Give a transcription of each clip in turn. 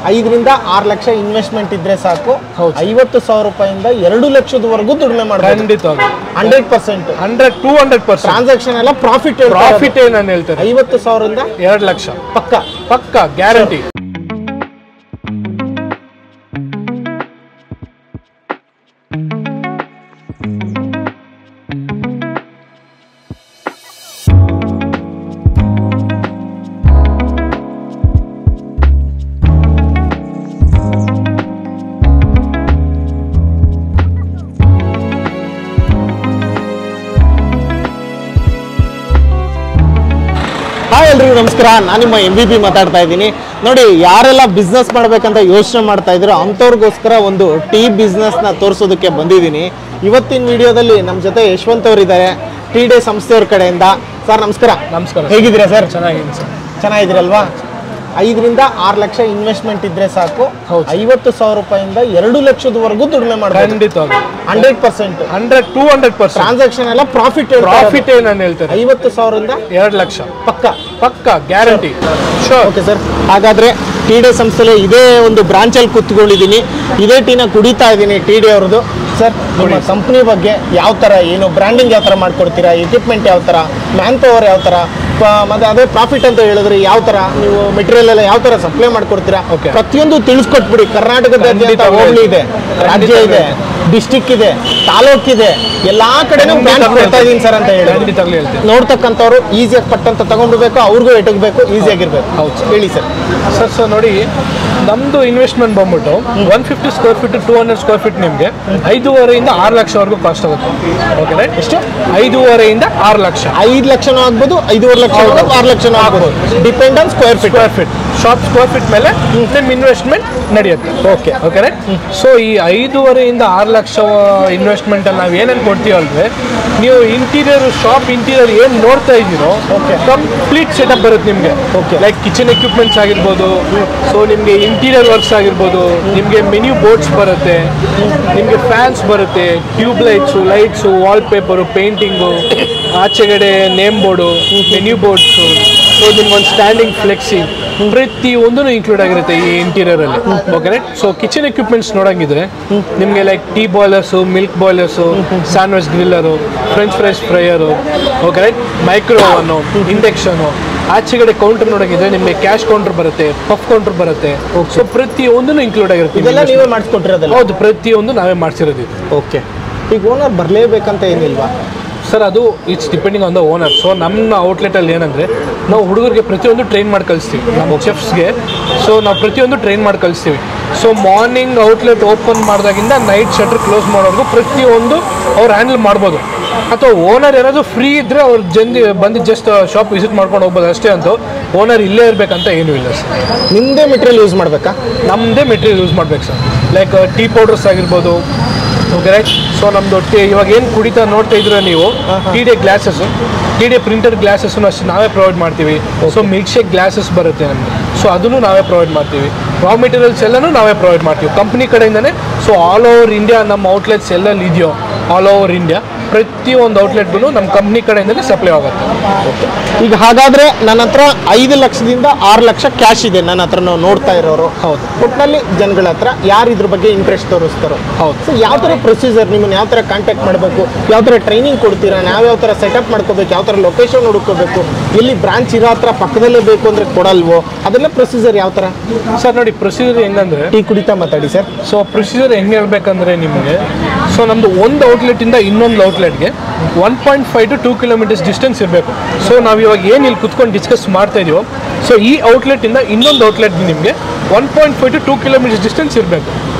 5ರಿಂದ 6 lakh investment ಇದ್ರೆ ಸಾಕು 50,000 ರೂಪಾಯಿಂದ 2 ಲಕ್ಷದವರೆಗೂ ದುಡಿಮೆ ಮಾಡಬಹುದು ಖಂಡಿತವಾಗಿ 100% 200% ಟ್ರಾನ್ಸಾಕ್ಷನ್ ಎಲ್ಲ ಪ್ರಾಫಿಟ್ ನಾನು ಹೇಳ್ತೇನೆ 50,000 ಇಂದ 2 ಲಕ್ಷ ಪಕ್ಕ ಗ್ಯಾರಂಟಿ. ಹಾಯ್ ಎಲ್ರಿಗೂ ನಮಸ್ಕಾರ, ನಾನು ನಿಮ್ಮ MVP ಮಾತಾಡ್ತಾ ಇದ್ದೀನಿ. ನೋಡಿ, ಯಾರೆಲ್ಲ ಬಿಸ್ನೆಸ್ ಮಾಡಬೇಕಂತ ಯೋಚನೆ ಮಾಡ್ತಾ ಇದ್ರು ಅಂಥವ್ರಿಗೋಸ್ಕರ ಒಂದು ಟೀ ಬಿಸ್ನೆಸ್ನ ತೋರಿಸೋದಕ್ಕೆ ಬಂದಿದ್ದೀನಿ. ಇವತ್ತಿನ ವಿಡಿಯೋದಲ್ಲಿ ನಮ್ಮ ಜೊತೆ ಯಶವಂತ್ ಅವರು ಇದ್ದಾರೆ, ಟೀ ಡೇ ಸಂಸ್ಥೆಯವ್ರ ಕಡೆಯಿಂದ. ಸರ್ ನಮಸ್ಕಾರ. ಹೇಗಿದ್ದೀರಾ ಸರ್? ಚೆನ್ನಾಗಿದ್ದೀರಲ್ವಾ? 5ರಿಂದ 6 ಲಕ್ಷ ಇನ್ವೆಸ್ಟ್ಮೆಂಟ್ ಇದ್ರೆ ಸಾಕು 50,000 ರೂಪಾಯಿಂದ 2 ಲಕ್ಷದವರೆಗೂ ದುಡಿಮೆ ಮಾಡಬಹುದು ಖಂಡಿತವಾಗಿ 100% 200% ಟ್ರಾನ್ಸಾಕ್ಷನ್ ಎಲ್ಲ ಪ್ರಾಫಿಟ್ ನಾನು ಹೇಳ್ತೇನೆ 50,000 ಇಂದ 2 ಲಕ್ಷ ಪಕ್ಕ ಗ್ಯಾರಂಟಿ. ಓಕೆ ಸರ್, ಹಾಗಾದ್ರೆ ಟಿ ಡಿ ಸಂಸ್ಥೆಯಲ್ಲಿ ಇದೇ ಒಂದು ಬ್ರಾಂಚಲ್ಲಿ ಕೂತ್ಕೊಂಡಿದ್ದೀನಿ, ಇದೇ ಟೀನ ಕುಡಿತಾ ಇದ್ದೀನಿ ಟಿ ಡಿ ಅವ್ರದ್ದು. ಸರ್, ನಿಮ್ಮ ಕಂಪ್ನಿ ಬಗ್ಗೆ ಯಾವ ಥರ, ಏನು ಬ್ರ್ಯಾಂಡಿಂಗ್ ಯಾವ ಥರ ಮಾಡ್ಕೊಡ್ತೀರಾ, ಎಕ್ವಿಪ್ಮೆಂಟ್ ಯಾವ ಥರ, ಮ್ಯಾನ್ ಪವರ್ ಯಾವ ಥರ, ಮತ್ತೆ ಅದೇ ಪ್ರಾಫಿಟ್ ಅಂತ ಹೇಳಿದ್ರೆ ಯಾವ ಥರ ನೀವು ಮೆಟೀರಿಯಲ್ ಎಲ್ಲ ಯಾವ ಥರ ಸಪ್ಲೈ ಮಾಡ್ಕೊಡ್ತೀರಾ, ಪ್ರತಿಯೊಂದು ತಿಳಿಸ್ಕೊಟ್ಬಿಡಿ. ಕರ್ನಾಟಕದಾದ್ಯಂತ ಹೋಬಳಿ ಇದೆ, ರಾಜ್ಯ ಇದೆ, ಡಿಸ್ಟಿಕ್ ಇದೆ, ತಾಲೂಕ್ ಇದೆ, ಎಲ್ಲಾ ಕಡೆನೂ ಬ್ರಾಂಚ್ ಕೊಡ್ತಾ ಇದೀನಿ ಸರ್ ಅಂತ ಹೇಳಿ ನೋಡ್ತಕ್ಕಂಥವ್ರು ಈಸಿಯಾಗಿ ಪಟ್ಟಂತ ತಗೊಂಡ್ಬಿಡ್ಬೇಕು, ಅವ್ರಿಗೂ ಎಟಗಬೇಕು, ಈಸಿಯಾಗಿರ್ಬೇಕು. ಹೇಳಿ ಸರ್. ಸರ್ ನೋಡಿ, ನಮ್ದು ಇನ್ವೆಸ್ಟ್ಮೆಂಟ್ ಬಂದ್ಬಿಟ್ಟು 150 ಸ್ಕ್ವೇರ್ ಫೀಟ್ 200 ಸ್ಕ್ವೇರ್ ಫೀಟ್ ನಿಮಗೆ 5.5ರಿಂದ 6 ಲಕ್ಷವರೆಗೂ ಕಾಸ್ಟ್ ಆಗುತ್ತೆ. ಓಕೆ, ಎಷ್ಟು? 5.5ರಿಂದ 6 ಲಕ್ಷ. 5 ಲಕ್ಷನೂ ಆಗ್ಬೋದು, 5.5 ಲಕ್ಷ, 6 ಲಕ್ಷನೂ ಆಗ್ಬೋದು, depend on square feet. Shop square feet ಮೇಲೆ ನಿಮ್ಮ ಇನ್ವೆಸ್ಟ್ಮೆಂಟ್ ನಡೆಯುತ್ತೆ. ಓಕೆ. ಸೊ ಈ 5.5ರಿಂದ 6 ಲಕ್ಷ ಇನ್ವೆಸ್ಟ್ಮೆಂಟ್ ಅಲ್ಲಿ ನಾವು ಏನೇನು ಕೊಡ್ತೀವಲ್ವೇ, ನೀವು ಇಂಟೀರಿಯರ್ ಶಾಪ್ ಇಂಟೀರಿಯರ್ ಏನು ನೋಡ್ತಾ ಇದ್ದೀರೋ ಕಂಪ್ಲೀಟ್ ಸೆಟಪ್ ಬರುತ್ತೆ ನಿಮಗೆ. ಲೈಕ್ ಕಿಚನ್ ಎಕ್ವಿಪ್ಮೆಂಟ್ಸ್ ಆಗಿರ್ಬೋದು, ಸೊ ನಿಮಗೆ ಇಂಟೀರಿಯರ್ ವರ್ಕ್ಸ್ ಆಗಿರ್ಬೋದು, ನಿಮಗೆ ಮೆನ್ಯೂ ಬೋರ್ಡ್ಸ್ ಬರುತ್ತೆ, ನಿಮಗೆ ಫ್ಯಾನ್ಸ್ ಬರುತ್ತೆ, tube lights, wall paper, painting, ಆಚೆಗಡೆ name board, menu boards, so ನಿಮ್ಗೊಂದು ಸ್ಟ್ಯಾಂಡಿಂಗ್ ಫ್ಲೆಕ್ಸಿ, ಪ್ರತಿಯೊಂದೂ ಇನ್ಕ್ಲೂಡ್ ಆಗಿರುತ್ತೆ ಈ ಇಂಟೀರಿಯರ್ ಅಲ್ಲಿ. ಓಕೆ, ಸೊ ಕಿಚನ್ ಎಕ್ವಿಪ್ಮೆಂಟ್ಸ್ ನೋಡಂಗಿದ್ರೆ ನಿಮಗೆ like tea boilers, milk boilers, sandwich grillers, French fries fryers, okay, micro oven, induction, ಆಚೆಗಡೆ counter ನೋಡಂಗಿದ್ರೆ ನಿಮಗೆ ಕ್ಯಾಶ್ ಕೌಂಟರ್ ಬರುತ್ತೆ, ಪಫ್ ಕೌಂಟರ್ ಬರುತ್ತೆ. ಸೊ ಪ್ರತಿಯೊಂದೂ ಇನ್ಕ್ಲೂಡ್ ಆಗಿರುತ್ತೆ. ಇದೆಲ್ಲ ನೀವೇ ಮಾಡಿಸ್ಕೊಟ್ಟಿರೋದಲ್ಲ? ಹೌದು, ಪ್ರತಿಯೊಂದು ನಾವೇ ಮಾಡಿಸಿರೋದು. ಓಕೆ, ಈಗ ಓನರ್ ಬರಲೇಬೇಕಂತ ಏನಿಲ್ವಾ ಸರ್? ಅದು it's depending on the owner. So ನಮ್ಮ ಔಟ್ಲೆಟಲ್ಲಿ ಏನಂದರೆ ನಾವು ಹುಡುಗರಿಗೆ ಪ್ರತಿಯೊಂದು ಟ್ರೈನ್ ಮಾಡಿ ಕಳಿಸ್ತೀವಿ, ನಮ್ಮ ಚೆಫ್ಸ್ಗೆ. ಸೊ ನಾವು ಪ್ರತಿಯೊಂದು ಟ್ರೈನ್ ಮಾಡಿ ಕಳಿಸ್ತೀವಿ. ಸೊ ಮಾರ್ನಿಂಗ್ ಔಟ್ಲೆಟ್ ಓಪನ್ ಮಾಡಿದಾಗಿಂದ ನೈಟ್ ಶಟರ್ ಕ್ಲೋಸ್ ಮಾಡೋವರೆಗೂ ಪ್ರತಿಯೊಂದು ಅವ್ರು ಹ್ಯಾಂಡಲ್ ಮಾಡ್ಬೋದು. ಅಥವಾ ಓನರ್ ಏನಾದರೂ ಫ್ರೀ ಇದ್ದರೆ ಅವ್ರು ಬಂದು ಜಸ್ಟ್ ಶಾಪ್ ವಿಸಿಟ್ ಮಾಡ್ಕೊಂಡು ಹೋಗ್ಬೋದು ಅಷ್ಟೇ. ಅಂತ ಓನರ್ ಇಲ್ಲೇ ಇರಬೇಕಂತ ಏನೂ ಇಲ್ಲ ಸರ್. ನಿಮ್ಮದೇ ಮೆಟೀರಿಯಲ್ ಯೂಸ್ ಮಾಡಬೇಕಾ? ನಮ್ಮದೇ ಮೆಟೀರಿಯಲ್ ಯೂಸ್ ಮಾಡ್ಬೇಕು ಸರ್. ಲೈಕ್ ಟೀ ಪೌಡರ್ಸ್ ಆಗಿರ್ಬೋದು. ಓಕೆ, ಸೊ ನಮ್ಮದು ಇವಾಗ ಏನು ಕುಡಿತಾ ನೋಡ್ತಾ ಇದ್ರೆ ನೀವು, T D glasses, T D printed ಗ್ಲಾಸಸ್ಸನ್ನು ಅಷ್ಟು ನಾವೇ ಪ್ರೊವೈಡ್ ಮಾಡ್ತೀವಿ. ಸೊ ಮಿಲ್ಕ್ ಶೇಕ್ ಗ್ಲಾಸಸ್ ಬರುತ್ತೆ ನಮಗೆ, ಸೊ ಅದನ್ನು ನಾವೇ ಪ್ರೊವೈಡ್ ಮಾಡ್ತೀವಿ. ರಾ ಮೆಟೀರಿಯಲ್ಸ್ ಎಲ್ಲನೂ ನಾವೇ ಪ್ರೊವೈಡ್ ಮಾಡ್ತೀವಿ ಕಂಪ್ನಿ ಕಡೆಯಿಂದನೇ. ಸೊ ಆಲ್ ಓವರ್ ಇಂಡಿಯಾ ನಮ್ಮ ಔಟ್ಲೆಟ್ಸ್ ಎಲ್ಲೆಲ್ಲಿ ಇದೆಯೋ ಆಲ್ ಓವರ್ ಇಂಡಿಯಾ ಪ್ರತಿಯೊಂದು ಔಟ್ಲೆಟ್ಗೂ ನಮ್ಮ ಕಂಪ್ನಿ ಕಡೆಯಿಂದಲೇ ಸಪ್ಲೈ ಆಗುತ್ತೆ. ಈಗ ಹಾಗಾದರೆ ನನ್ನ ಹತ್ರ 5 ಲಕ್ಷದಿಂದ 6 ಲಕ್ಷ ಕ್ಯಾಶ್ ಇದೆ ನನ್ನ ಹತ್ರ, ನಾವು ನೋಡ್ತಾ ಇರೋರು. ಹೌದು, ಒಟ್ಟಿನಲ್ಲಿ ಜನಗಳ ಹತ್ರ ಯಾರು ಇದ್ರ ಬಗ್ಗೆ ಇಂಟ್ರೆಸ್ಟ್ ತೋರಿಸ್ತಾರೋ. ಹೌದು. ಸೊ ಯಾವ ಥರ ಪ್ರೊಸೀಜರ್, ನಿಮ್ಮನ್ನು ಯಾವ ಥರ ಕಾಂಟ್ಯಾಕ್ಟ್ ಮಾಡಬೇಕು, ಯಾವ ಥರ ಟ್ರೈನಿಂಗ್ ಕೊಡ್ತೀರಾ, ಯಾವ ಥರ ಸೆಟಪ್ ಮಾಡ್ಕೋಬೇಕು, ಯಾವ ಥರ ಲೊಕೇಶನ್ ಹುಡುಕೋಬೇಕು, ಎಲ್ಲಿ ಬ್ರಾಂಚ್ ಇರೋ ಹತ್ರ ಪಕ್ಕದಲ್ಲೇ ಬೇಕು ಅಂದರೆ ಕೊಡಲ್ವೋ, ಅದೆಲ್ಲ ಪ್ರೊಸೀಜರ್ ಯಾವ ಥರ? ಸರ್ ನೋಡಿ, ಪ್ರೊಸೀಜರ್ ಹೆಂಗಂದರೆ, ಟೀ ಕುಡಿತಾ ಮಾತಾಡಿ ಸರ್. ಸೊ ಪ್ರೊಸೀಜರ್ ಹೆಂಗೆ ಹೇಳ್ಬೇಕಂದ್ರೆ ನಿಮಗೆ, ಸೊ ನಮ್ಮದು ಒಂದು ಔಟ್ಲೆಟಿಂದ ಇನ್ನೊಂದು ಔಟ್ಲೆಟ್ಗೆ 1.5 to 2 ಕಿಲೋಮೀಟರ್ಸ್ ಡಿಸ್ಟೆನ್ಸ್ ಇರಬೇಕು. ಸೊ ನಾವು ಇವಾಗ ಏನು ಇಲ್ಲಿ ಕುತ್ಕೊಂಡು ಡಿಸ್ಕಸ್ ಮಾಡ್ತಾ ಇದೀವೋ, ಸೊ ಈ ಔಟ್ಲೆಟಿಂದ ಇನ್ನೊಂದು ಔಟ್ಲೆಟ್ಗೆ ನಿಮಗೆ 1.5 to 2 ಕಿಲೋಮೀಟರ್ಸ್ ಡಿಸ್ಟೆನ್ಸ್ ಇರಬೇಕು.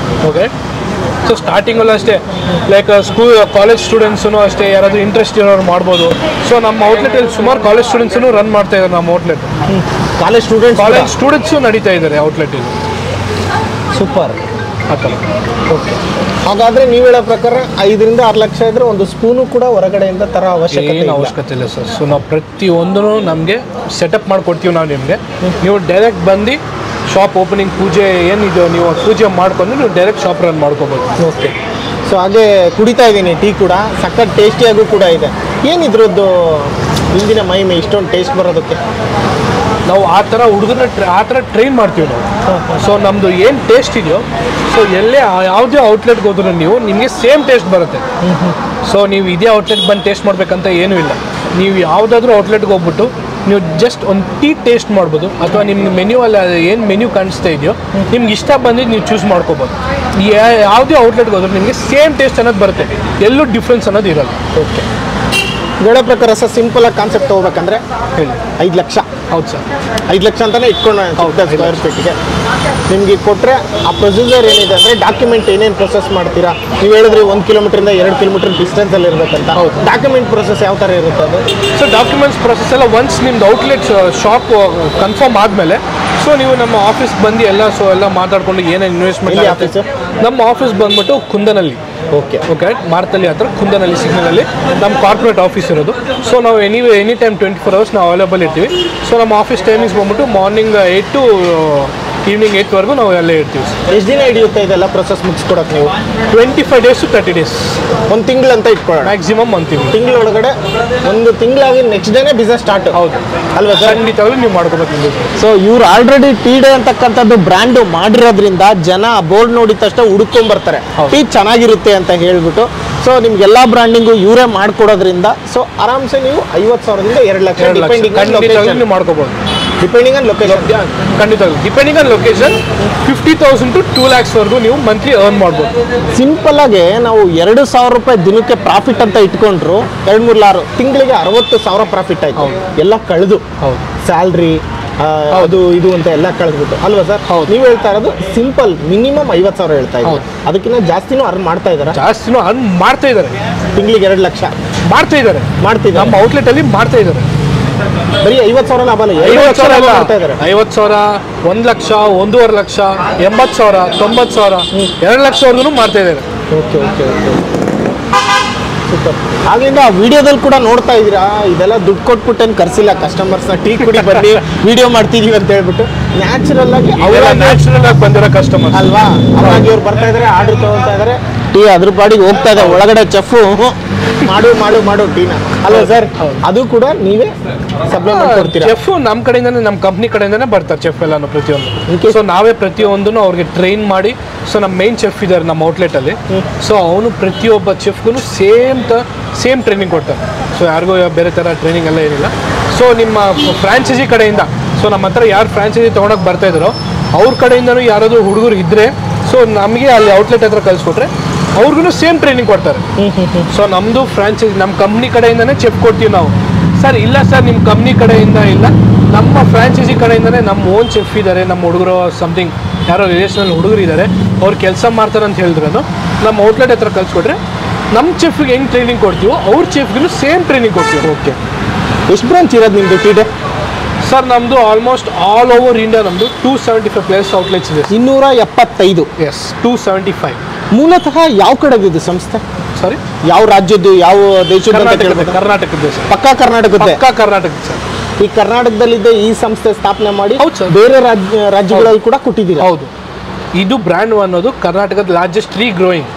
ಓಕೆ, ಸೊ ಸ್ಟಾರ್ಟಿಂಗಲ್ಲೂ ಅಷ್ಟೇ, ಲೈಕ್ ಕಾಲೇಜ್ ಸ್ಟೂಡೆಂಟ್ಸೂ ಅಷ್ಟೇ, ಯಾರಾದರೂ ಇಂಟ್ರೆಸ್ಟ್ ಇರೋರು ಮಾಡ್ಬೋದು. ಸೊ ನಮ್ಮ ಔಟ್ಲೆಟಲ್ಲಿ ಸುಮಾರು ಕಾಲೇಜ್ ಸ್ಟೂಡೆಂಟ್ಸೂ ರನ್ ಮಾಡ್ತಾ ಇದ್ದಾರೆ. ನಮ್ಮ ಔಟ್ಲೆಟ್ ಕಾಲೇಜ್ ಸ್ಟೂಡೆಂಟ್ಸು ನಡೀತಾ ಇದ್ದಾರೆ ಔಟ್ಲೆಟಲ್ಲಿ. ಸೂಪರ್. ಆ ಥರ. ಓಕೆ, ಹಾಗಾದರೆ ನೀವು ಹೇಳೋ ಪ್ರಕಾರ 5ರಿಂದ 6 ಲಕ್ಷ ಇದ್ದರೆ ಒಂದು ಸ್ಪೂನು ಕೂಡ ಹೊರಗಡೆಯಿಂದ ತರ ಅವಶ್ಯಕತೆ ಇಲ್ಲ ಸರ್. ಸೊ ನಾವು ಪ್ರತಿಯೊಂದೂ ನಮಗೆ ಸೆಟಪ್ ಮಾಡಿಕೊಡ್ತೀವಿ ನಾವು ನಿಮಗೆ. ನೀವು ಡೈರೆಕ್ಟ್ ಬಂದು ಶಾಪ್ ಓಪನಿಂಗ್ ಪೂಜೆ ಏನಿದೆಯೋ ನೀವು ಪೂಜೆ ಮಾಡ್ಕೊಂಡು ನೀವು ಡೈರೆಕ್ಟ್ ಶಾಪ್ ರನ್ ಮಾಡ್ಕೋಬೋದು. ಓಕೆ, ಸೊ ಹಾಗೆ ಕುಡಿತಾ ಇದ್ದೀನಿ ಟೀ ಕೂಡ ಸಖತ್ ಟೇಸ್ಟಿಯಾಗೂ ಕೂಡ ಇದೆ. ಏನಿದ್ರದ್ದು ಹಿಂದಿನ ಮಹಿಮೆ ಇಷ್ಟೊಂದು ಟೇಸ್ಟ್ ಬರೋದಕ್ಕೆ? ನಾವು ಆ ಥರ ಹುಡುಗರನ್ನ ಆ ಥರ ಟ್ರೈನ್ ಮಾಡ್ತೀವಿ ನಾವು. ಸೊ ನಮ್ಮದು ಏನು ಟೇಸ್ಟ್ ಇದೆಯೋ, ಸೊ ಎಲ್ಲೇ ಯಾವುದೇ ಔಟ್ಲೆಟ್ಗೆ ಹೋದ್ರೂ ನಿಮಗೆ ಸೇಮ್ ಟೇಸ್ಟ್ ಬರುತ್ತೆ. ಸೊ ನೀವು ಇದೇ ಔಟ್ಲೆಟ್ ಬಂದು ಟೇಸ್ಟ್ ಮಾಡಬೇಕಂತ ಏನೂ ಇಲ್ಲ. ನೀವು ಯಾವುದಾದ್ರೂ ಔಟ್ಲೆಟ್ಗೆ ಹೋಗ್ಬಿಟ್ಟು ನೀವು ಜಸ್ಟ್ ಒಂದು ಟೀ ಟೇಸ್ಟ್ ಮಾಡ್ಬೋದು, ಅಥವಾ ನಿಮ್ಮ ಮೆನ್ಯೂ ಅಲ್ಲಿ ಏನು ಮೆನ್ಯೂ ಕಾಣಿಸ್ತಾ ಇದೆಯೋ ನಿಮ್ಗೆ ಇಷ್ಟ ಬಂದಿದ್ದು ನೀವು ಚೂಸ್ ಮಾಡ್ಕೋಬೋದು. ಯಾವುದೇ ಔಟ್ಲೆಟ್ಗೆ ಹೋದ್ರೂ ನಿಮಗೆ ಸೇಮ್ ಟೇಸ್ಟ್ ಅನ್ನೋದು ಬರುತ್ತೆ, ಎಲ್ಲೂ ಡಿಫ್ರೆನ್ಸ್ ಅನ್ನೋದು ಇರೋಲ್ಲ. ಓಕೆ, ಹೇಳೋ ಪ್ರಕಾರ ಸರ್ ಸಿಂಪಲಾಗಿ ಕಾನ್ಸೆಪ್ಟ್ ತೊಗೋಬೇಕಂದ್ರೆ ಹೇಳಿ. 5 ಲಕ್ಷ. ಹೌದು ಸರ್, 5 ಲಕ್ಷ ಅಂತಲೇ ಇಟ್ಕೊಂಡು ಸ್ಕ್ವೇರ್ ಫೀಟ್ಗೆ ನಿಮಗೆ ಕೊಟ್ಟರೆ ಆ ಪ್ರೊಸೀಜರ್ ಏನಿದೆ ಅಂದರೆ ಡಾಕ್ಯುಮೆಂಟ್ ಏನೇನು ಪ್ರೊಸೆಸ್ ಮಾಡ್ತೀರಾ? ನೀವು ಹೇಳಿದ್ರಿ 1 ಕಿಲೋಮೀಟ್ರಿಂದ 2 ಕಿಲೋಮೀಟರ್ ಡಿಸ್ಟೆನ್ಸಲ್ಲಿ ಇರಬೇಕಂತ. ಡಾಕ್ಯುಮೆಂಟ್ ಪ್ರೊಸೆಸ್ ಯಾವ ಥರ ಇರುತ್ತೆ ಅದು? ಸೊ ಡಾಕ್ಯುಮೆಂಟ್ಸ್ ಪ್ರೊಸೆಸ್ ಎಲ್ಲ ಒನ್ಸ್ ನಿಮ್ದು ಔಟ್ಲೆಟ್ ಶಾಪ್ ಕನ್ಫರ್ಮ್ ಆದಮೇಲೆ ಸೊ ನೀವು ನಮ್ಮ ಆಫೀಸ್ಗೆ ಬಂದು ಎಲ್ಲ ಮಾತಾಡ್ಕೊಂಡು ಏನೇನು ಇನ್ವೆಸ್ಟ್ಮೆಂಟ್ ಆಫೀಸು? ನಮ್ಮ ಆಫೀಸ್ ಬಂದ್ಬಿಟ್ಟು ಕುಂದನಲ್ಲಿ. ಓಕೆ, ಮಾರ್ತಳ್ಳಿ ಹತ್ರ ಕುಂದನಲ್ಲಿ ಸಿಗ್ನಲಲ್ಲಿ ನಮ್ಮ ಕಾರ್ಪೊರೇಟ್ ಆಫೀಸ್ ಇರೋದು. ಸೊ ನಾವು ಎನಿ ಟೈಮ್ 24 hours ನಾವು ಅವೈಲೇಬಲ್ ಇರ್ತೀವಿ. ಸೊ ನಮ್ಮ ಆಫೀಸ್ ಟೈಮಿಂಗ್ಸ್ ಬಂದ್ಬಿಟ್ಟು ಮಾರ್ನಿಂಗ್ 8 to ಈವ್ನಿಂಗ್ 8ವರೆಗೂ ನಾವು ಅಲ್ಲೇ ಇರ್ತೀವಿ. ಎಷ್ಟು ದಿನ ಹಿಡಿಯುತ್ತೆ ಇದೆಲ್ಲ ಪ್ರೊಸೆಸ್ ಮುಗಿಸ್ಕೊಡೋಕೆ ನೀವು? 25 days to 30 days, 1 ತಿಂಗಳು ಅಂತ ಇಟ್ಕೊಳ್ಳೋಣ. ಮ್ಯಾಕ್ಸಿಮಮ್ 1 ತಿಂಗಳು. ತಿಂಗಳೊಳಗಡೆ 1 ತಿಂಗಳಾಗಿ ನೆಕ್ಸ್ಟ್ ಡೇನೇ ಬಿಸ್ನೆಸ್ ಸ್ಟಾರ್ಟ್. ಹೌದು ಅಲ್ವಾ ಸರ್? ಖಂಡಿತವಾಗ್ಲೂ ನೀವು ಮಾಡ್ಕೋಬೇಕು. ಸೊ ಇವ್ರು ಆಲ್ರೆಡಿ ಟೀ ಡೇ ಅಂತಕ್ಕಂಥದ್ದು ಬ್ರ್ಯಾಂಡ್ ಮಾಡಿರೋದ್ರಿಂದ ಜನ ಬೋರ್ಡ್ ನೋಡಿದ ತಕ್ಷಣ ಹುಡ್ಕೊಂಡ್ಬರ್ತಾರೆ, ಟೀ ಚೆನ್ನಾಗಿರುತ್ತೆ ಅಂತ ಹೇಳ್ಬಿಟ್ಟು. ಸೊ ನಿಮ್ಗೆಲ್ಲ ಬ್ರ್ಯಾಂಡಿಂಗು ಇವರೇ ಮಾಡ್ಕೊಡೋದ್ರಿಂದ ಸೊ ಆರಾಮ್ಸೆ ನೀವು 50,000ದಿಂದ 2 ಲಕ್ಷ ನೀವು ಮಾಡ್ಕೋಬಹುದು. Depending on location. ಖಂಡಿತವಾಗ್ಲೂ depending on location 50,000 to 2 lakhs ವರೆಗೂ ನೀವು ಮಂತ್ಲಿ ಅರ್ನ್ ಮಾಡ್ಬೋದು. ಸಿಂಪಲ್ ಆಗಿ ನಾವು 2,000 ರೂಪಾಯಿ ದಿನಕ್ಕೆ ಪ್ರಾಫಿಟ್ ಅಂತ ಇಟ್ಕೊಂಡ್ರು 2-3 ತಿಂಗಳಿಗೆ 60,000 ಪ್ರಾಫಿಟ್ ಆಯ್ತು. ಎಲ್ಲ ಕಳೆದು ಸ್ಯಾಲ್ರಿ ಅದು ಇದು ಅಂತ ಎಲ್ಲ ಕಳೆದ್ಬಿಟ್ಟು ಅಲ್ವಾ ಸರ್? ನೀವು ಹೇಳ್ತಾ ಇರೋದು ಸಿಂಪಲ್ ಮಿನಿಮಮ್ 50,000 ಹೇಳ್ತಾ ಇದ್ದಾರೆ. ಅದಕ್ಕಿಂತ ಜಾಸ್ತಿನೂ ಅರ್ನ್ ಮಾಡ್ತಾ ಇದ್ದಾರೆ. ಅರ್ನ್ ಮಾಡ್ತಾ ಇದ್ದಾರೆ. ತಿಂಗಳಿಗೆ 2 ಲಕ್ಷ ಮಾಡ್ತಾ ಇದ್ದಾರೆ. ನಮ್ಮ ಔಟ್ಲೆಟ್ ಅಲ್ಲಿ ಮಾಡ್ತಾ ಇದ್ದಾರೆ. ಬರೀ 50,000 ಲಾಭ ಅಲ್ಲ, 50,000 ಮಾಡ್ತಾ ಇದ್ದಾರೆ. 50,000, 1 ಲಕ್ಷ, 1.5 ಲಕ್ಷ, 80,000, 90,000, 2 ಲಕ್ಷವರೆಗೂ ಮಾಡ್ತಾ ಇದ್ದಾರೆ. Okay okay okay, super. ಆಗ್ಲಿಂದ ವಿಡಿಯೋದಲ್ಲಿ ಕೂಡ ನೋಡ್ತಾ ಇದ್ದೀರಾ, ಇದೆಲ್ಲ ದುಡ್ಡು ಕೊಟ್ಬಿಟ್ಟೇನು ಕರ್ಸಿಲ್ಲ ಕಸ್ಟಮರ್ಸ್ನ, ಟೀ ಕುಡಿ ಬನ್ನಿ ವಿಡಿಯೋ ಮಾಡ್ತಿದೀವಿ ಅಂತ ಹೇಳ್ಬಿಟ್ಟು ನ್ಯಾಚುರಲ್ ಆಗಿ ಬಂದಿರೋ ಕಸ್ಟಮರ್ ಅಲ್ವಾ? ಹಾಗಾಗಿ ಅವ್ರು ಬರ್ತಾ ಇದಾರೆ, ಆರ್ಡರ್ ತಗೊಳ್ತಾ ಇದಾರೆ, ಟೀ ಅದ್ರ ಪಾಡಿಗೆ ಹೋಗ್ತಾ ಇದೆ. ಒಳಗಡೆ ಚೆಫ್ ಮಾಡು ಮಾಡು ಮಾಡು ಟೀನ ಅಲ್ವಾ ಸರ್? ಅದು ಕೂಡ ನೀವೇ ಸಪ್ಲೈ ಮಾಡ್ಕೊಡ್ತೀರಾ? ಚೆಫ್ ನಮ್ಮ ಕಡೆಯಿಂದಾನೆ, ನಮ್ಮ ಕಂಪ್ನಿ ಕಡೆಯಿಂದಾನೆ ಬರ್ತಾರೆ ಚೆಫ್ ಎಲ್ಲಾನು ಪ್ರತಿಯೊಂದು. ಸೊ ನಾವೇ ಪ್ರತಿಯೊಂದನ್ನು ಅವ್ರಿಗೆ ಟ್ರೈನ್ ಮಾಡಿ, ಸೊ ನಮ್ಮ ಮೇನ್ ಚೆಫ್ ಇದ್ದಾರೆ ನಮ್ಮ ಔಟ್ಲೆಟಲ್ಲಿ. ಸೊ ಅವನು ಪ್ರತಿಯೊಬ್ಬ ಚೆಫ್ಗೂ ಸೇಮ್ ಟ್ರೈನಿಂಗ್ ಕೊಡ್ತಾರೆ. ಸೊ ಯಾರಿಗೂ ಬೇರೆ ಥರ ಟ್ರೈನಿಂಗ್ ಎಲ್ಲ ಏನಿಲ್ಲ. ಸೊ ನಿಮ್ಮ ಫ್ರಾಂಚೈಸಿ ಕಡೆಯಿಂದ, ಸೊ ನಮ್ಮ ಹತ್ರ ಯಾರು ಫ್ರಾಂಚೈಸಿ ತೊಗೊಳಕ್ಕೆ ಬರ್ತಾ ಇದ್ದಾರೋ ಅವ್ರ ಕಡೆಯಿಂದನೂ ಯಾರಾದರೂ ಹುಡುಗರು ಇದ್ದರೆ ಸೊ ನಮಗೆ ಅಲ್ಲಿ ಔಟ್ಲೆಟ್ ಹತ್ರ ಕಳಿಸ್ಕೊಟ್ರೆ ಅವ್ರಿಗೂ ಸೇಮ್ ಟ್ರೈನಿಂಗ್ ಕೊಡ್ತಾರೆ. ಸೊ ನಮ್ಮದು ಫ್ರಾಂಚೈಸಿ ನಮ್ಮ ಕಂಪ್ನಿ ಕಡೆಯಿಂದನೇ ಚೆಫ್ ಕೊಡ್ತೀವಿ ನಾವು. ಸರ್ ಇಲ್ಲ ಸರ್ ನಿಮ್ಮ ಕಂಪ್ನಿ ಕಡೆಯಿಂದ ಇಲ್ಲ, ನಮ್ಮ ಫ್ರಾಂಚೈಸಿ ಕಡೆಯಿಂದನೇ ನಮ್ಮ ಓನ್ ಚೆಫ್ ಇದ್ದಾರೆ, ನಮ್ಮ ಹುಡುಗರು ಸಮಥಿಂಗ್ ಯಾರೋ ರಿಲೇಷನಲ್ಲಿ ಹುಡುಗರು ಇದ್ದಾರೆ, ಅವ್ರು ಕೆಲಸ ಮಾಡ್ತಾರೆ ಅಂತ ಹೇಳಿದ್ರು ನಮ್ಮ ಔಟ್ಲೆಟ್ ಹತ್ರ ಕಳಿಸ್ಕೊಟ್ರೆ ನಮ್ಮ ಚೆಫ್ಗೆ ಹೆಂಗೆ ಟ್ರೈನಿಂಗ್ ಕೊಡ್ತೀವೋ ಅವ್ರ ಚೆಫ್ಗೂ ಸೇಮ್ ಟ್ರೈನಿಂಗ್ ಕೊಡ್ತೀವಿ. ಓಕೆ, ಎಷ್ಟು ಬ್ರಾಂಚ್ ಇರೋದು ನಿಮ್ಮದು ಟೀ ಡೇ? ಸರ್ ನಮ್ಮದು ಆಲ್ಮೋಸ್ಟ್ ಆಲ್ ಓವರ್ ಇಂಡಿಯಾ ನಮ್ಮದು 275 ಪ್ಲೇಸ್ ಔಟ್ಲೆಟ್ಸ್ ಇದೆ. 275? ಎಸ್, 275. ಮೂಲತಃ ಯಾವ ಕಡೆದಿದೆ ಸಂಸ್ಥೆ? ಸಾರಿ, ಯಾವ ರಾಜ್ಯದ್ದು, ಯಾವ ದೇಶದ? ಕರ್ನಾಟಕದ ಸರ್. ಪಕ್ಕಾ ಕರ್ನಾಟಕದ? ಪಕ್ಕಾ ಕರ್ನಾಟಕದ ಸರ್. ಈ ಕರ್ನಾಟಕದಲ್ಲಿದ್ದ ಈ ಸಂಸ್ಥೆ ಸ್ಥಾಪನೆ ಮಾಡಿ ಹೌದು ಸರ್, ಬೇರೆ ರಾಜ್ಯಗಳಲ್ಲಿ ಕೂಡ ಕೊಟ್ಟಿದ್ದೀರಾ? ಹೌದು. ಇದು ಬ್ರ್ಯಾಂಡ್ ಅನ್ನೋದು ಕರ್ನಾಟಕದ largest tree growing.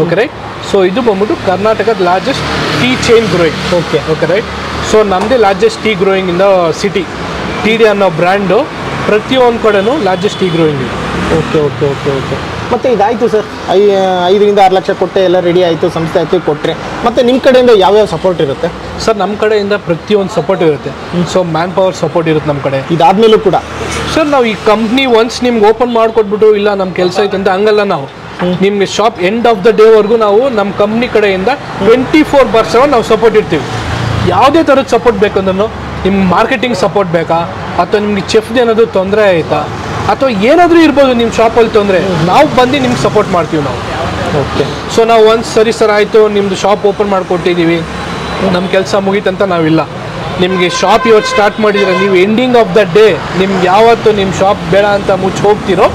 Okay right. So ಇದು ಬಂದ್ಬಿಟ್ಟು ಕರ್ನಾಟಕದ largest tea chain growing. Okay okay right. So ನಮ್ಮದೇ largest tea growing in the city. T D ಅನ್ನೋ ಬ್ರ್ಯಾಂಡು ಪ್ರತಿಯೊಂದು ಕಡೆನೂ ಲಾರ್ಜೆಸ್ಟ್ ಟೀ ಗ್ರೋಯಿಂಗ್ ಇದೆ. Okay okay okay okay. ಮತ್ತು ಇದಾಯಿತು ಸರ್, 5ರಿಂದ 6 ಲಕ್ಷ ಕೊಟ್ಟೆ, ಎಲ್ಲ ರೆಡಿ ಆಯಿತು, ಸಂಸ್ಥೆ ಆಯಿತು, ಕೊಟ್ಟರೆ ಮತ್ತು ನಿಮ್ಮ ಕಡೆಯಿಂದ ಯಾವ್ಯಾವ ಸಪೋರ್ಟ್ ಇರುತ್ತೆ? ಸರ್ ನಮ್ಮ ಕಡೆಯಿಂದ ಪ್ರತಿಯೊಂದು ಸಪೋರ್ಟ್ ಇರುತ್ತೆ. ಸೊ ಮ್ಯಾನ್ ಪವರ್ ಸಪೋರ್ಟ್ ಇರುತ್ತೆ ನಮ್ಮ ಕಡೆ. ಇದಾದ್ಮೇಲೂ ಕೂಡ ಸರ್ ನಾವು ಈ ಕಂಪ್ನಿ ಒನ್ಸ್ ನಿಮ್ಗೆ ಓಪನ್ ಮಾಡಿಕೊಟ್ಬಿಟ್ಟು ಇಲ್ಲ ನಮ್ಮ ಕೆಲಸ ಐತೆ ಅಂತ ಹಂಗಲ್ಲ, ನಾವು ನಿಮಗೆ ಶಾಪ್ ಎಂಡ್ ಆಫ್ ದ ಡೇವರೆಗೂ ನಾವು ನಮ್ಮ ಕಂಪ್ನಿ ಕಡೆಯಿಂದ 24/7 ನಾವು ಸಪೋರ್ಟ್ ಇರ್ತೀವಿ. ಯಾವುದೇ ಥರದ ಸಪೋರ್ಟ್ ಬೇಕಂದ್ರೂ, ನಿಮ್ಗೆ ಮಾರ್ಕೆಟಿಂಗ್ ಸಪೋರ್ಟ್ ಬೇಕಾ, ಅಥವಾ ನಿಮ್ಗೆ ಚೆಫ್ದು ಏನಾದರೂ ತೊಂದರೆ ಆಯಿತಾ, ಅಥವಾ ಏನಾದರೂ ಇರ್ಬೋದು ನಿಮ್ಮ ಶಾಪಲ್ಲಿ ತೊಂದರೆ, ನಾವು ಬಂದು ನಿಮ್ಗೆ ಸಪೋರ್ಟ್ ಮಾಡ್ತೀವಿ ನಾವು. ಓಕೆ. ಸೊ ನಾವು ಒಂದು ಸರಿ ಸರ್ ಆಯಿತು ನಿಮ್ಮದು ಶಾಪ್ ಓಪನ್ ಮಾಡಿಕೊಟ್ಟಿದ್ದೀವಿ, ನಮ್ಮ ಕೆಲಸ ಮುಗೀತಂತ ನಾವಿಲ್ಲ. ನಿಮಗೆ ಶಾಪ್ ಇವತ್ತು ಸ್ಟಾರ್ಟ್ ಮಾಡಿದರೆ ನೀವು ಎಂಡಿಂಗ್ ಆಫ್ ದ ಡೇ ನಿಮ್ಗೆ ಯಾವತ್ತು ನಿಮ್ಮ ಶಾಪ್ ಬೇಡ ಅಂತ ಮುಚ್ಚಿ ಹೋಗ್ತಿರೋ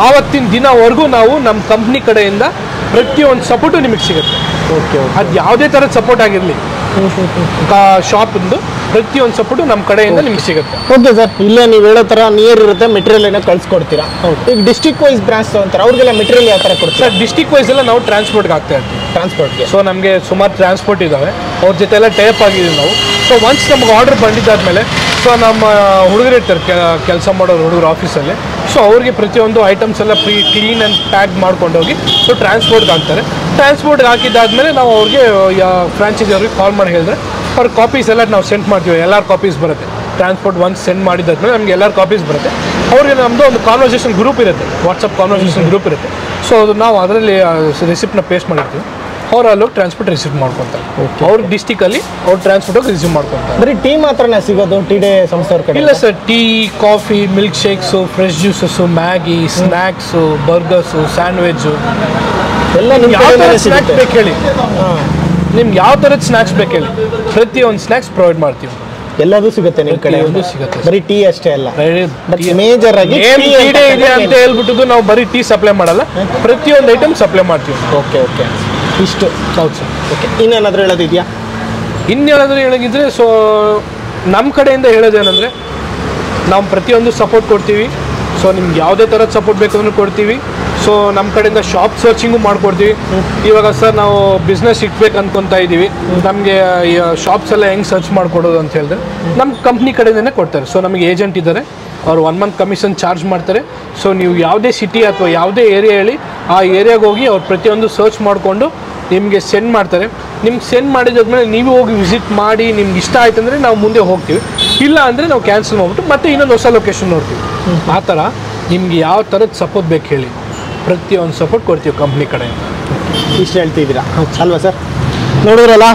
ಆವತ್ತಿನ ದಿನವರೆಗೂ ನಾವು ನಮ್ಮ ಕಂಪ್ನಿ ಕಡೆಯಿಂದ ಪ್ರತಿಯೊಂದು ಸಪೋರ್ಟು ನಿಮಗೆ ಸಿಗುತ್ತೆ. ಓಕೆ. ಅದು ಯಾವುದೇ ಥರದ ಸಪೋರ್ಟ್ ಆಗಿರಲಿ, ಶಾಪಿಂದು ಪ್ರತಿಯೊಂದು ಸಪೋರ್ಟು ನಮ್ಮ ಕಡೆಯಿಂದ ನಿಮ್ಗೆ ಸಿಗುತ್ತೆ. ಓಕೆ ಸರ್, ಇಲ್ಲೇ ನೀವು ಹೇಳೋ ಥರ ನಿಯರ್ ಇರುತ್ತೆ, ಮೆಟೀರಿಯಲ್ ಏನೋ ಕಳಿಸ್ಕೊಡ್ತೀರಾ? ಹೌದು. ಈಗ ಡಿಸ್ಟ್ರಿಕ್ಟ್ ವೈಸ್ ಬ್ರಾಂಚ್ ಅಂತಾರೆ, ಅವ್ರಿಗೆಲ್ಲ ಮೆಟೀರಿಯಲ್ ಯಾವ ಥರ ಕೊಡ್ತೀರಾ? ಸರ್ ಡಿಸ್ಟ್ರಿಕ್ಟ್ ವೈಸ್ ಎಲ್ಲ ನಾವು ಟ್ರಾನ್ಸ್ಪೋರ್ಟ್ಗೆ ಆಗ್ತಾ ಇರ್ತೀವಿ. ಟ್ರಾನ್ಸ್ಪೋರ್ಟ್ಗೆ? ಸೊ ನಮಗೆ ಸುಮಾರು ಟ್ರಾನ್ಸ್ಪೋರ್ಟ್ ಇದ್ದಾವೆ. ಅವ್ರ ಜೊತೆ ಎಲ್ಲ ಟೈಪ್ ಆಗಿದ್ದೀವಿ ನಾವು. ಸೊ ಒನ್ಸ್ ನಮ್ಗೆ ಆರ್ಡರ್ ಬಂದಿದ್ದಾದ್ಮೇಲೆ ಸೊ ನಮ್ಮ ಹುಡುಗರು ಇರ್ತಾರೆ ಕೆಲಸ ಮಾಡೋರು ಹುಡುಗರು ಆಫೀಸಲ್ಲಿ. ಸೊ ಅವ್ರಿಗೆ ಪ್ರತಿಯೊಂದು ಐಟಮ್ಸ್ ಎಲ್ಲ ಕ್ಲೀನ್ ಆ್ಯಂಡ್ ಪ್ಯಾಕ್ ಮಾಡ್ಕೊಂಡೋಗಿ ಸೊ ಟ್ರಾನ್ಸ್ಪೋರ್ಟ್ಗೆ ಹಾಕ್ತಾರೆ. ಟ್ರಾನ್ಸ್ಪೋರ್ಟ್ಗೆ ಹಾಕಿದ್ದಾದ್ಮೇಲೆ ನಾವು ಅವ್ರಿಗೆ ಫ್ರಾಂಚೈಸಿ ಅವ್ರಿಗೆ ಕಾಲ್ ಮಾಡಿ ಹೇಳಿದ್ರೆ ಅವ್ರ ಕಾಪೀಸ್ ಎಲ್ಲ ನಾವು ಸೆಂಡ್ ಮಾಡ್ತೀವಿ. ಎಲ್ಲರ ಕಾಪೀಸ್ ಬರುತ್ತೆ. ಟ್ರಾನ್ಸ್ಪೋರ್ಟ್ ಒನ್ಸ್ ಸೆಂಡ್ ಮಾಡಿದ್ದಾದ್ಮೇಲೆ ನಮಗೆ ಎಲ್ಲರ ಕಾಪೀಸ್ ಬರುತ್ತೆ. ಅವ್ರಿಗೆ ನಮ್ಮದು ಒಂದು ಕಾನ್ವರ್ಸೇಷನ್ ಗ್ರೂಪ್ ಇರುತ್ತೆ, ವಾಟ್ಸಪ್ ಕಾನ್ವರ್ಸೇಷನ್ ಗ್ರೂಪ್ ಇರುತ್ತೆ. ಸೊ ಅದು ನಾವು ಅದರಲ್ಲಿ ರಿಸಿಪ್ಟ್ನ ಪೇಸ್ಟ್ ಮಾಡಿರ್ತೀವಿ. ಅವ್ರು ಅಲ್ಲಿ ಟ್ರಾನ್ಸ್ಪೋರ್ಟ್ ರಿಸೀವ್ ಮಾಡ್ಕೊತಾರೆ. ಅವ್ರ ಡಿಸ್ಟಿಕಲ್ಲಿ ಅವ್ರು ಟ್ರಾನ್ಸ್ಪೋರ್ಟ್ ರಿಸೀವ್ ಮಾಡ್ಕೊತಾರೆ. ಬರೀ ಟೀ ಮಾತ್ರನೇ ಸಿಗೋದು ಟಿ ಡೇ ಸಂಸ್ಥೆಯವ್ರ ಕಡೆ? ಇಲ್ಲ sir, tea, coffee, milk shakes, fresh juices, Maggi, snacks, burgers, sandwich ಎಲ್ಲ ಯಾವ ಥರ ಸ್ನ್ಯಾಕ್ಸ್ ಬೇಕು ಹೇಳಿ, ನಿಮ್ಗೆ ಯಾವ ಥರದ ಸ್ನ್ಯಾಕ್ಸ್ ಬೇಕು ಹೇಳಿ, ಪ್ರತಿಯೊಂದು ಸ್ನ್ಯಾಕ್ಸ್ ಪ್ರೊವೈಡ್ ಮಾಡ್ತೀವಿ. ಎಲ್ಲದೂ ಸಿಗುತ್ತೆ ನಿಮ್ಮ ಕಡೆ? ಒಂದು ಸಿಗುತ್ತೆ. ಬರೀ ಟೀ ಅಷ್ಟೇ ಅಲ್ಲ, ಮೇಜರ್ ಆಗಿ ಇದೆ ಅಂತ ಹೇಳ್ಬಿಟ್ಟು ನಾವು ಬರೀ ಟೀ ಸಪ್ಲೈ ಮಾಡಲ್ಲ, ಪ್ರತಿಯೊಂದು ಐಟಮ್ ಸಪ್ಲೈ ಮಾಡ್ತೀವಿ. ಓಕೆ ಓಕೆ, ಇಷ್ಟು. ಹೌದು ಸರ್. ಓಕೆ, ಇನ್ನೇನಾದರೂ ಹೇಳೋದಿದೆಯಾ? ಇನ್ನೇನಾದರೂ ಹೇಳೋದಿದ್ರೆ ಸೊ ನಮ್ಮ ಕಡೆಯಿಂದ ಹೇಳೋದೇನೆಂದರೆ ನಾವು ಪ್ರತಿಯೊಂದು ಸಪೋರ್ಟ್ ಕೊಡ್ತೀವಿ. ಸೊ ನಿಮ್ಗೆ ಯಾವುದೇ ಥರದ ಸಪೋರ್ಟ್ ಬೇಕು ಅಂದ್ರೂ ಕೊಡ್ತೀವಿ. ಸೊ ನಮ್ಮ ಕಡೆಯಿಂದ ಶಾಪ್ ಸರ್ಚಿಂಗು ಮಾಡ್ಕೊಡ್ತೀವಿ. ಇವಾಗ ಸರ್ ನಾವು ಬಿಸ್ನೆಸ್ ಇಟ್ಬೇಕು ಅಂದ್ಕೊತಾ ಇದ್ದೀವಿ, ನಮಗೆ ಶಾಪ್ಸ್ ಎಲ್ಲ ಹೆಂಗೆ ಸರ್ಚ್ ಮಾಡಿಕೊಡೋದು ಅಂತ ಹೇಳಿದ್ರೆ ನಮ್ಮ ಕಂಪ್ನಿ ಕಡೆಯಿಂದನೇ ಕೊಡ್ತಾರೆ. ಸೊ ನಮಗೆ ಏಜೆಂಟ್ ಇದ್ದಾರೆ, ಅವ್ರು 1 ಮಂತ್ ಕಮಿಷನ್ ಚಾರ್ಜ್ ಮಾಡ್ತಾರೆ. ಸೊ ನೀವು ಯಾವುದೇ ಸಿಟಿ ಅಥವಾ ಯಾವುದೇ ಏರಿಯಾ ಹೇಳಿ ಆ ಏರಿಯಾಗೆ ಹೋಗಿ ಅವ್ರು ಪ್ರತಿಯೊಂದು ಸರ್ಚ್ ಮಾಡಿಕೊಂಡು ನಿಮಗೆ ಸೆಂಡ್ ಮಾಡ್ತಾರೆ. ನಿಮ್ಗೆ ಸೆಂಡ್ ಮಾಡಿದಾದ್ಮೇಲೆ ನೀವು ಹೋಗಿ ವಿಸಿಟ್ ಮಾಡಿ ನಿಮ್ಗೆ ಇಷ್ಟ ಆಯ್ತು ಅಂದರೆ ನಾವು ಮುಂದೆ ಹೋಗ್ತೀವಿ, ಇಲ್ಲ ಅಂದರೆ ನಾವು ಕ್ಯಾನ್ಸಲ್ ಮಾಡಿಬಿಟ್ಟು ಮತ್ತೆ ಇನ್ನೊಂದು ಹೊಸ ಲೊಕೇಶನ್ ನೋಡ್ತೀವಿ. ಆ ಥರ ನಿಮ್ಗೆ ಯಾವ ಥರದ ಸಪೋರ್ಟ್ ಬೇಕು ಹೇಳಿ, ಪ್ರತಿಯೊಂದು ಸಪೋರ್ಟ್ ಕೊಡ್ತೀವಿ ಕಂಪ್ನಿ ಕಡೆಯಿಂದ. ಇಷ್ಟು ಹೇಳ್ತಿದ್ದೀರಾ ಅಲ್ವಾ ಸರ್? ನೋಡಿದ್ರಲ್ಲ,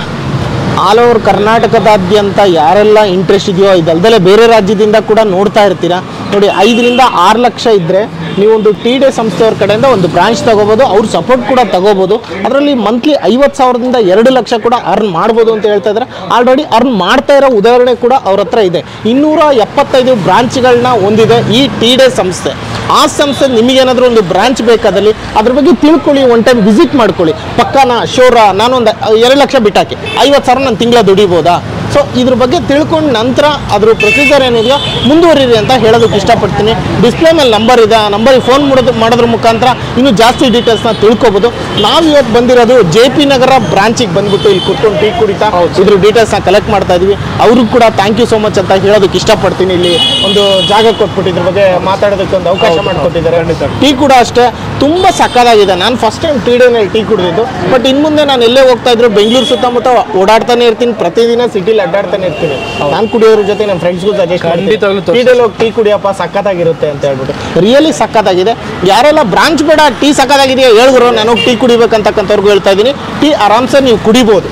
ಆಲ್ ಓವರ್ ಕರ್ನಾಟಕದಾದ್ಯಂತ ಯಾರೆಲ್ಲ ಇಂಟ್ರೆಸ್ಟ್ ಇದೆಯೋ, ಇದಲ್ದಲೆ ಬೇರೆ ರಾಜ್ಯದಿಂದ ಕೂಡ ನೋಡ್ತಾ ಇರ್ತೀರಾ. ನೋಡಿ, 5 ರಿಂದ 6 ಲಕ್ಷ ಇದ್ದರೆ ನೀವೊಂದು ಟಿ ಡೇ ಸಂಸ್ಥೆಯವ್ರ ಕಡೆಯಿಂದ ಒಂದು ಬ್ರಾಂಚ್ ತಗೋಬೋದು, ಅವ್ರ ಸಪೋರ್ಟ್ ಕೂಡ ತಗೋಬೋದು. ಅದರಲ್ಲಿ ಮಂತ್ಲಿ 50,000ದಿಂದ 2 ಲಕ್ಷ ಕೂಡ ಅರ್ನ್ ಮಾಡ್ಬೋದು ಅಂತ ಹೇಳ್ತಾ ಇದ್ದಾರೆ. ಆಲ್ರೆಡಿ ಅರ್ನ್ ಮಾಡ್ತಾ ಇರೋ ಉದಾಹರಣೆ ಕೂಡ ಅವ್ರ ಹತ್ರ ಇದೆ. 275 ಬ್ರಾಂಚ್ಗಳನ್ನ ಹೊಂದಿದೆ ಈ ಟಿ ಡೇ ಸಂಸ್ಥೆ. ಆ ಸಂಸ್ಥೆ ನಿಮಗೇನಾದರೂ ಒಂದು ಬ್ರಾಂಚ್ ಬೇಕಾದಲ್ಲಿ ಅದ್ರ ಬಗ್ಗೆ ತಿಳ್ಕೊಳ್ಳಿ, ಒನ್ ಟೈಮ್ ವಿಸಿಟ್ ಮಾಡ್ಕೊಳ್ಳಿ. ಪಕ್ಕನಾ ಶೋರ ನಾನೊಂದು 2 ಲಕ್ಷ ಬಿಟ್ಟಾಕಿ 50,000 ನಾನು ತಿಂಗಳ ದುಡಿಬೋದಾ? ಸೊ ಇದ್ರ ಬಗ್ಗೆ ತಿಳ್ಕೊಂಡು ನಂತರ ಅದ್ರ ಪ್ರೊಸೀಜರ್ ಏನಿದೆಯೋ ಮುಂದುವರಿರಿ ಅಂತ ಹೇಳೋದಕ್ಕೆ ಇಷ್ಟಪಡ್ತೀನಿ. ಡಿಸ್ಪ್ಲೇ ಮೇಲೆ ನಂಬರ್ ಇದೆ, ಆ ನಂಬರಿಗೆ ಫೋನ್ ಮಾಡೋದ್ರ ಮುಖಾಂತರ ಇನ್ನೂ ಜಾಸ್ತಿ ಡೀಟೇಲ್ಸ್ನ ತಿಳ್ಕೊಬೋದು. ನಾವು ಇವತ್ತು ಬಂದಿರೋದು JP ನಗರ ಬ್ರಾಂಚಿಗೆ ಬಂದ್ಬಿಟ್ಟು ಇಲ್ಲಿ ಕೂತ್ಕೊಂಡು ಟೀ ಕುಡಿತಾ ಇದ್ರ ಡೀಟೇಲ್ಸ್ನ ಕಲೆಕ್ಟ್ ಮಾಡ್ತಾ ಇದ್ವಿ. ಅವ್ರಿಗೂ ಕೂಡ ಥ್ಯಾಂಕ್ ಯು ಸೋ ಮಚ್ ಅಂತ ಹೇಳೋದಕ್ಕೆ ಇಷ್ಟಪಡ್ತೀನಿ. ಇಲ್ಲಿ ಒಂದು ಜಾಗ ಕೊಟ್ಬಿಟ್ಟು ಇದ್ರ ಬಗ್ಗೆ ಮಾತಾಡೋದಕ್ಕೆ ಒಂದು ಅವಕಾಶ ಮಾಡಿಕೊಟ್ಟಿದ್ದಾರೆ. ಟೀ ಕೂಡ ಅಷ್ಟೇ ತುಂಬ ಸಕ್ಕದಾಗಿದೆ. ನಾನು ಫಸ್ಟ್ ಟೈಮ್ ಟಿ ಡೇನಲ್ಲಿ ಟೀ ಕುಡಿದಿದ್ದು. ಬಟ್ ಇನ್ನು ಮುಂದೆ ನಾನು ಎಲ್ಲೇ ಹೋಗ್ತಾ ಇದ್ರು ಬೆಂಗಳೂರು ಸುತ್ತಮುತ್ತ ಓಡಾಡ್ತಾನೆ ಇರ್ತೀನಿ, ಪ್ರತಿದಿನ ಸಿಟಿಲಿ ಅಡ್ಡಾಡ್ತಾನೆ ಇರ್ತೀನಿ. ನಾನು ಕುಡಿಯೋದ್ರ ಜೊತೆ ನಮ್ಮ ಫ್ರೆಂಡ್ಸ್ಗೂ ಸಜೆಸ್ಟ್ ಮಾಡ್ತೀನಿ, ಟಿ ಡೇಲಿ ಹೋಗಿ ಟೀ ಕುಡಿಯಪ್ಪ, ಸಕ್ಕತ್ತಾಗಿರುತ್ತೆ ಅಂತ ಹೇಳ್ಬಿಟ್ಟು. ರಿಯಲಿ ಸಕ್ಕತ್ತಾಗಿದೆ. ಯಾರೆಲ್ಲ ಬ್ರಾಂಚ್ ಬೇಡ, ಟೀ ಸಕ್ಕತ್ತಾಗಿದೆಯಾ ಹೇಳಿದ್ರು, ನಾನು ಟೀ ಕುಡಿಬೇಕಂತಕ್ಕಂಥವ್ರಿಗೂ ಹೇಳ್ತಾ ಇದ್ದೀನಿ, ಟೀ ಆರಾಮ್ಸೆ ನೀವು ಕುಡಿಬೋದು,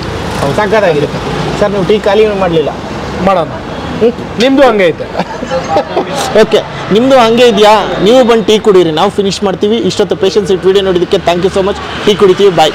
ಸಕ್ಕತ್ತಾಗಿರುತ್ತೆ. ಸರ್, ನೀವು ಟೀ ಖಾಲಿ ಮಾಡಲಿಲ್ಲ? ಮಾಡೋಣ, ನಿಮ್ಮದು ಹಂಗೆ ಐತೆ. ಓಕೆ, ನಿಮ್ಮದು ಹಂಗೆ ಇದೆಯಾ? ನೀವು ಬಂದು ಟೀ ಕುಡೀರಿ, ನಾವು ಫಿನಿಶ್ ಮಾಡ್ತೀವಿ. ಇಷ್ಟೊತ್ತು ಪೇಷನ್ಸ್ ಇಟ್ಟು ವಿಡಿಯೋ ನೋಡಿದ್ದಕ್ಕೆ thank you so much. Tea ಕುಡಿತೀವಿ, ಬಾಯ್.